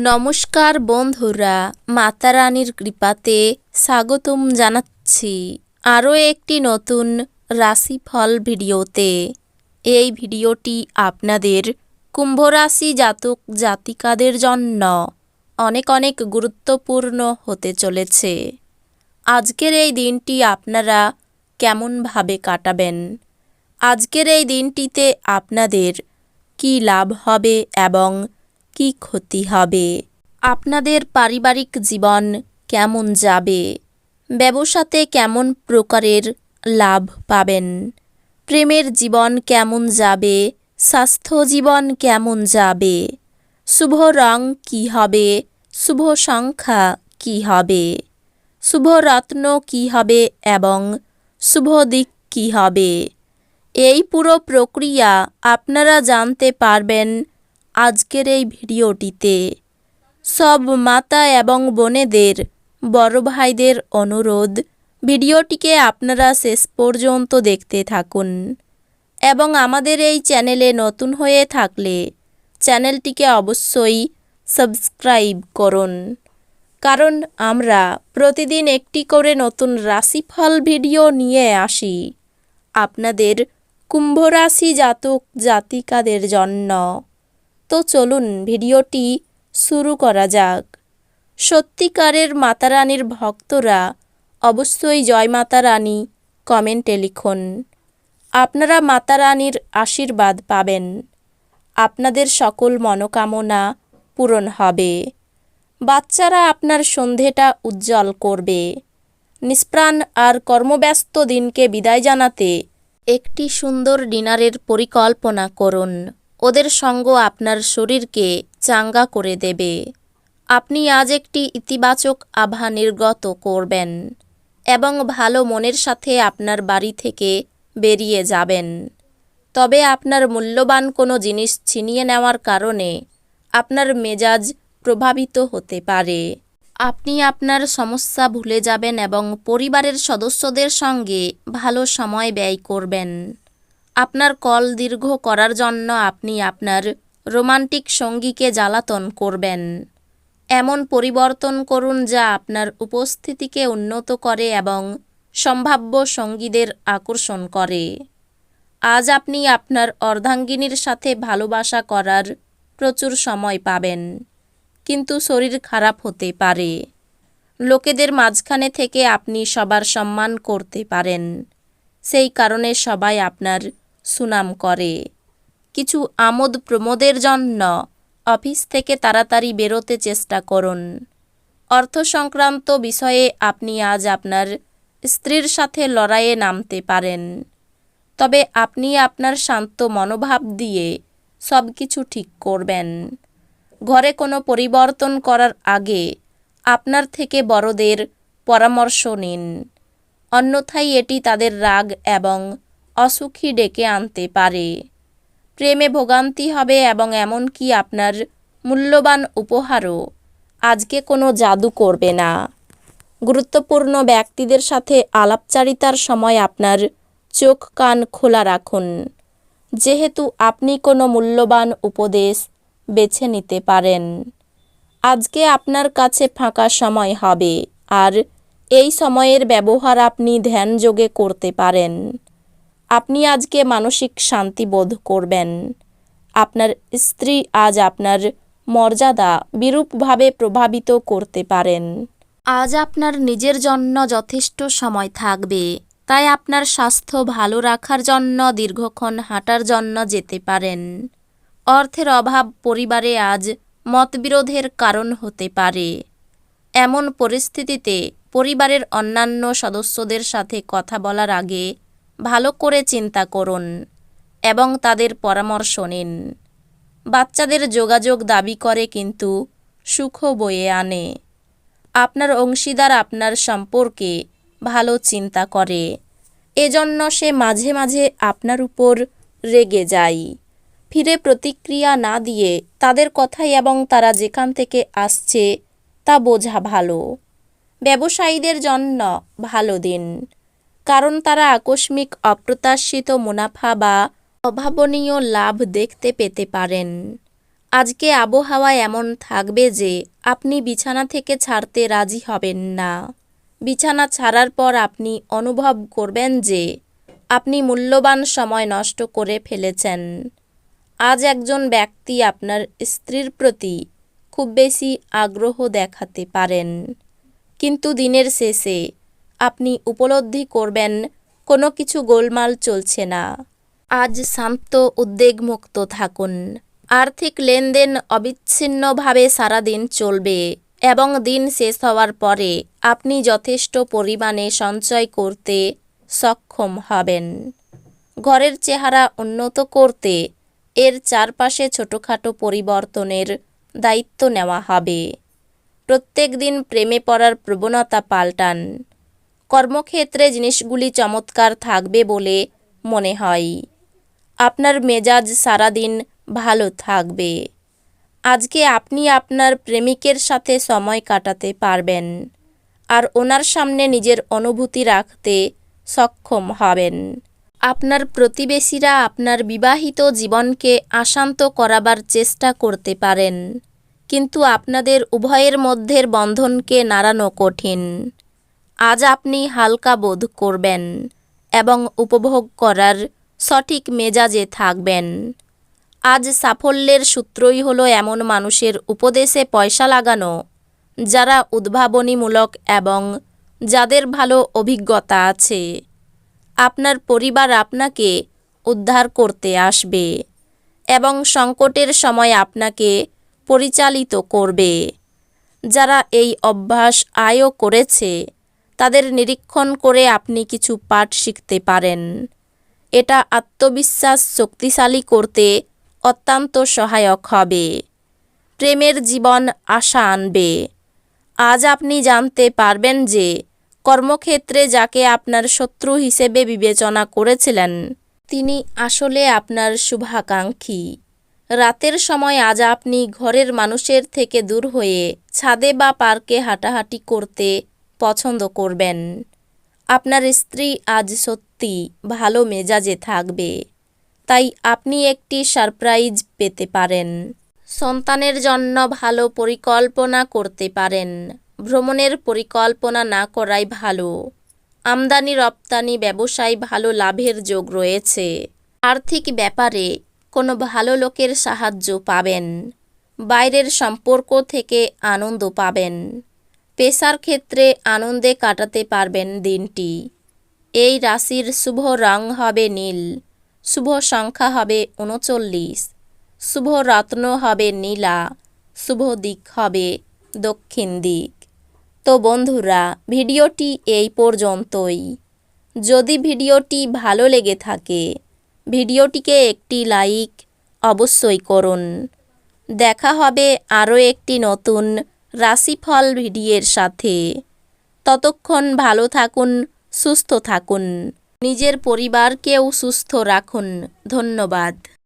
নমস্কার বন্ধুরা, মাতা রানীর কৃপাতে স্বাগতম জানাচ্ছি আরও একটি নতুন রাশিফল ভিডিওতে। এই ভিডিওটি আপনাদের কুম্ভ রাশি জাতক জাতিকাদের জন্য অনেক অনেক গুরুত্বপূর্ণ হতে চলেছে। আজকের এই দিনটি আপনারা কেমনভাবে কাটাবেন, আজকের এই দিনটিতে আপনাদের কী লাভ হবে এবং কি ক্ষতি হবে, আপনাদের পারিবারিক জীবন কেমন যাবে, ব্যবসাতে কেমন প্রকারের লাভ পাবেন, প্রেমের জীবন কেমন যাবে, স্বাস্থ্য জীবন কেমন যাবে, শুভ রং কী হবে, শুভ সংখ্যা কী হবে, শুভ রত্ন কী হবে এবং শুভ দিক কী হবে, এই পুরো প্রক্রিয়া আপনারা জানতে পারবেন আজকের এই ভিডিওটিতে। সব মাতা এবং বোনেদের, বড় ভাইদের অনুরোধ, ভিডিওটিকে আপনারা শেষ পর্যন্ত দেখতে থাকুন এবং আমাদের এই চ্যানেলে নতুন হয়ে থাকলে চ্যানেলটিকে অবশ্যই সাবস্ক্রাইব করুন, কারণ আমরা প্রতিদিন একটি করে নতুন রাশিফল ভিডিও নিয়ে আসি আপনাদের কুম্ভ রাশি জাতক জাতিকাদের জন্য। তো চলুন ভিডিওটি শুরু করা যাক। সত্যিকারের মাতা রানীর ভক্তরা অবশ্যই জয় মাতা রানী কমেন্টে লিখুন। আপনারা মাতা রানীর আশীর্বাদ পাবেন, আপনাদের সকল মনোকামনা পূরণ হবে, বাচ্চারা আপনার সন্ধেটা উজ্জ্বল করবে। নিষ্প্রাণ আর কর্মব্যস্ত দিনকে বিদায় জানাতে একটি সুন্দর ডিনারের পরিকল্পনা করুন। ওদের সঙ্গ আপনার শরীরকে চাঙ্গা করে দেবে। আপনি আজ একটি ইতিবাচক আভা নির্গত করবেন এবং ভালো মনের সাথে আপনার বাড়ি থেকে বেরিয়ে যাবেন। তবে আপনার মূল্যবান কোনো জিনিস ছিনিয়ে নেওয়ার কারণে আপনার মেজাজ প্রভাবিত হতে পারে। আপনি আপনার সমস্যা ভুলে যাবেন এবং পরিবারের সদস্যদের সঙ্গে ভালো সময় ব্যয় করবেন। আপনার কল দীর্ঘ করার জন্য আপনি আপনার রোমান্টিক সঙ্গীকে জ্বালাতন করবেন। এমন পরিবর্তন করুন যা আপনার উপস্থিতিকে উন্নত করে এবং সম্ভাব্য সঙ্গীদের আকর্ষণ করে। আজ আপনি আপনার অর্ধাঙ্গিনীর সাথে ভালোবাসা করার প্রচুর সময় পাবেন, কিন্তু শরীর খারাপ হতে পারে। লোকেদের মাঝখানে থেকে আপনি সবার সম্মান করতে পারেন, সেই কারণে সবাই আপনার সুনাম করে। কিছু আমোদ প্রমোদের জন্য অফিস থেকে তাড়াতাড়ি বেরোতে চেষ্টা করুন। অর্থ সংক্রান্ত বিষয়ে আপনি আজ আপনার স্ত্রীর সাথে লড়াইয়ে নামতে পারেন, তবে আপনি আপনার শান্ত মনোভাব দিয়ে সব কিছু ঠিক করবেন। ঘরে কোনো পরিবর্তন করার আগে আপনার থেকে বড়দের পরামর্শ নিন, অন্যথায় এটি তাদের রাগ এবং অসুখী ডেকে আনতে পারে। প্রেমে ভোগান্তি হবে এবং এমনকি আপনার মূল্যবান উপহারও আজকে কোনো জাদু করবে না। গুরুত্বপূর্ণ ব্যক্তিদের সাথে আলাপচারিতার সময় আপনার চোখ কান খোলা রাখুন, যেহেতু আপনি কোনো মূল্যবান উপদেশ বেছে নিতে পারেন। আজকে আপনার কাছে ফাঁকা সময় হবে আর এই সময়ের ব্যবহার আপনি ধ্যানযোগে করতে পারেন। আপনি আজকে মানসিক শান্তি বোধ করবেন। আপনার স্ত্রী আজ আপনার মর্যাদা বিরূপভাবে প্রভাবিত করতে পারেন। আজ আপনার নিজের জন্য যথেষ্ট সময় থাকবে, তাই আপনার স্বাস্থ্য ভালো রাখার জন্য দীর্ঘক্ষণ হাঁটার জন্য যেতে পারেন। অর্থের অভাব পরিবারে আজ মতবিরোধের কারণ হতে পারে। এমন পরিস্থিতিতে পরিবারের অন্যান্য সদস্যদের সাথে কথা বলার আগে ভালো করে চিন্তা করুন এবং তাদের পরামর্শ নিন। বাচ্চাদের যোগাযোগ দাবি করে কিন্তু সুখ বয়ে আনে। আপনার অংশীদার আপনার সম্পর্কে ভালো চিন্তা করে, এজন্য সে মাঝে মাঝে আপনার উপর রেগে যায়। ফিরে প্রতিক্রিয়া না দিয়ে তাদের কথাই এবং তারা যেখান থেকে আসছে তা বোঝা ভালো। ব্যবসায়ীদের জন্য ভালো দিন, কারণ তারা আকস্মিক অপ্রত্যাশিত মুনাফা বা অভাবনীয় লাভ দেখতে পেতে পারেন। আজকে আবহাওয়া এমন থাকবে যে আপনি বিছানা থেকে ছাড়তে রাজি হবেন না। বিছানা ছাড়ার পর আপনি অনুভব করবেন যে আপনি মূল্যবান সময় নষ্ট করে ফেলেছেন। আজ একজন ব্যক্তি আপনার স্ত্রীর প্রতি খুব বেশি আগ্রহ দেখাতে পারেন, কিন্তু দিনের শেষে আপনি উপলব্ধি করবেন কোনো কিছু গোলমাল চলছে না। আজ শান্ত উদ্বেগমুক্ত থাকুন। আর্থিক লেনদেন অবিচ্ছিন্নভাবে সারাদিন চলবে এবং দিন শেষ হওয়ার পরে আপনি যথেষ্ট পরিমাণে সঞ্চয় করতে সক্ষম হবেন। ঘরের চেহারা উন্নত করতে এর চারপাশে ছোটোখাটো পরিবর্তনের দায়িত্ব নেওয়া হবে। প্রত্যেক দিন প্রেমে পড়ার প্রবণতা পাল্টান। কর্মক্ষেত্রে জিনিসগুলি চমৎকার থাকবে বলে মনে হয়। আপনার মেজাজ সারাদিন ভালো থাকবে। আজকে আপনি আপনার প্রেমিকের সাথে সময় কাটাতে পারবেন আর ওনার সামনে নিজের অনুভূতি রাখতে সক্ষম হবেন। আপনার প্রতিবেশীরা আপনার বিবাহিত জীবনকে অশান্ত করাবার চেষ্টা করতে পারেন, কিন্তু আপনাদের উভয়ের মধ্যের বন্ধনকে নাড়ানো কঠিন। আজ আপনি হালকা বোধ করবেন এবং উপভোগ করার সঠিক মেজাজে থাকবেন। আজ সাফল্যের সূত্রই হলো এমন মানুষের উপদেশে পয়সা লাগানো যারা উদ্ভাবনীমূলক এবং যাদের ভালো অভিজ্ঞতা আছে। আপনার পরিবার আপনাকে উদ্ধার করতে আসবে এবং সংকটের সময় আপনাকে পরিচালিত করবে। যারা এই অভ্যাস আয়ও করেছে তাদের নিরীক্ষণ করে আপনি কিছু পাঠ শিখতে পারেন। এটা আত্মবিশ্বাস শক্তিশালী করতে অত্যন্ত সহায়ক হবে। প্রেমের জীবন আশা আনবে। আজ আপনি জানতে পারবেন যে কর্মক্ষেত্রে যাকে আপনার শত্রু হিসেবে বিবেচনা করেছিলেন তিনি আসলে আপনার শুভাকাঙ্ক্ষী। রাতের সময় আজ আপনি ঘরের মানুষের থেকে দূর হয়ে ছাদে বা পার্কে হাঁটাহাঁটি করতে পছন্দ করবেন। আপনার স্ত্রী আজ সত্যি ভালো মেজাজে থাকবে, তাই আপনি একটি সারপ্রাইজ পেতে পারেন। সন্তানের জন্য ভালো পরিকল্পনা করতে পারেন। ভ্রমণের পরিকল্পনা না করাই ভালো। আমদানি রপ্তানি ব্যবসায় ভালো লাভের যোগ রয়েছে। আর্থিক ব্যাপারে কোনো ভালো লোকের সাহায্য পাবেন। বাইরের সম্পর্ক থেকে আনন্দ পাবেন। পেশার ক্ষেত্রে আনন্দে কাটাতে পারবেন দিনটি। এই রাশির শুভ রং হবে নীল, শুভ সংখ্যা হবে 39, শুভ রত্ন হবে নীলা, শুভ দিক হবে দক্ষিণ দিক। তো বন্ধুরা, ভিডিওটি এই পর্যন্তই। যদি ভিডিওটি ভালো লেগে থাকে ভিডিওটিকে একটি লাইক অবশ্যই করুন। দেখা হবে আরও একটি নতুন রাশিফল ভিডিওর সাথে। ততক্ষণ ভালো থাকুন, সুস্থ থাকুন, নিজের পরিবারকেও সুস্থ রাখুন। ধন্যবাদ।